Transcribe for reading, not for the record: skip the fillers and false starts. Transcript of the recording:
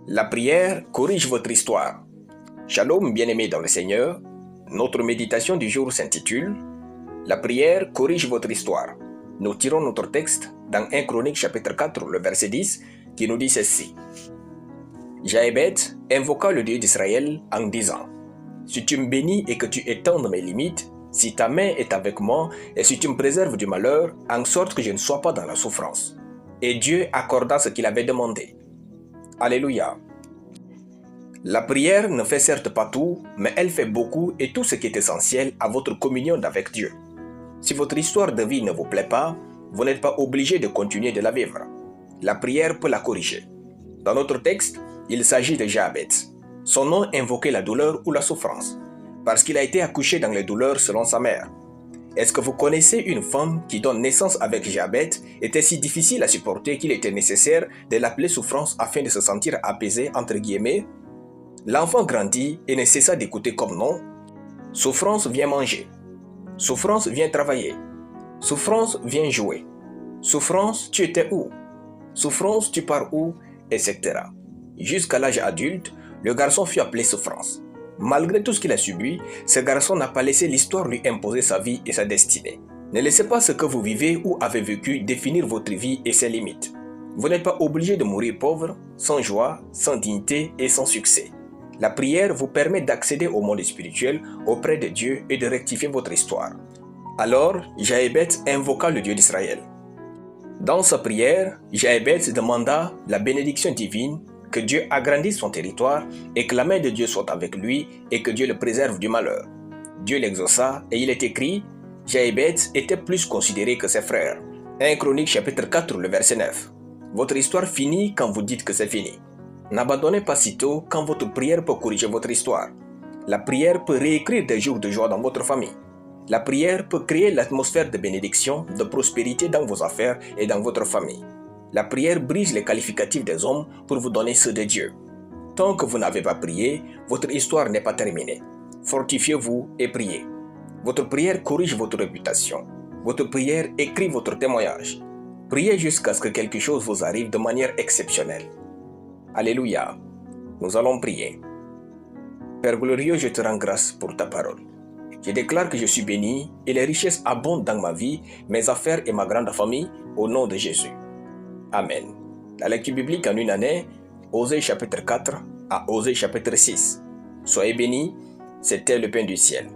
La prière corrige votre histoire. Shalom, bien-aimés dans le Seigneur. Notre méditation du jour s'intitule « La prière corrige votre histoire ». Nous tirons notre texte dans 1 Chronique chapitre 4, le verset 10, qui nous dit ceci. Jaébet invoqua le Dieu d'Israël en disant « Si tu me bénis et que tu étendes mes limites, si ta main est avec moi et si tu me préserves du malheur, en sorte que je ne sois pas dans la souffrance. » Et Dieu accorda ce qu'il avait demandé. Alléluia. La prière ne fait certes pas tout, mais elle fait beaucoup et tout ce qui est essentiel à votre communion avec Dieu. Si votre histoire de vie ne vous plaît pas, vous n'êtes pas obligé de continuer de la vivre. La prière peut la corriger. Dans notre texte, il s'agit de Jaébet. Son nom invoquait la douleur ou la souffrance, parce qu'il a été accouché dans les douleurs selon sa mère. Est-ce que vous connaissez une femme qui donne naissance avec Jaébet était si difficile à supporter qu'il était nécessaire de l'appeler souffrance afin de se sentir apaisé entre guillemets? L'enfant grandit et ne cessa d'écouter comme nom. Souffrance vient manger. Souffrance vient travailler. Souffrance vient jouer. Souffrance, tu étais où? Souffrance, tu pars où? Etc. Jusqu'à l'âge adulte, le garçon fut appelé souffrance. Malgré tout ce qu'il a subi, ce garçon n'a pas laissé l'histoire lui imposer sa vie et sa destinée. Ne laissez pas ce que vous vivez ou avez vécu définir votre vie et ses limites. Vous n'êtes pas obligé de mourir pauvre, sans joie, sans dignité et sans succès. La prière vous permet d'accéder au monde spirituel auprès de Dieu et de rectifier votre histoire. Alors, Jaébet invoqua le Dieu d'Israël. Dans sa prière, Jaébet demanda la bénédiction divine, que Dieu agrandisse son territoire et que la main de Dieu soit avec lui et que Dieu le préserve du malheur. Dieu l'exauça et il est écrit, Jaébet était plus considéré que ses frères. 1 Chronique chapitre 4, le verset 9. Votre histoire finit quand vous dites que c'est fini. N'abandonnez pas sitôt quand votre prière peut corriger votre histoire. La prière peut réécrire des jours de joie dans votre famille. La prière peut créer l'atmosphère de bénédiction, de prospérité dans vos affaires et dans votre famille. La prière brise les qualificatifs des hommes pour vous donner ceux de Dieu. Tant que vous n'avez pas prié, votre histoire n'est pas terminée. Fortifiez-vous et priez. Votre prière corrige votre réputation. Votre prière écrit votre témoignage. Priez jusqu'à ce que quelque chose vous arrive de manière exceptionnelle. Alléluia. Nous allons prier. Père glorieux, je te rends grâce pour ta parole. Je déclare que je suis béni et les richesses abondent dans ma vie, mes affaires et ma grande famille, au nom de Jésus. Amen. La lecture biblique en une année, Osée chapitre 4 à Osée chapitre 6. Soyez bénis, c'était le pain du ciel.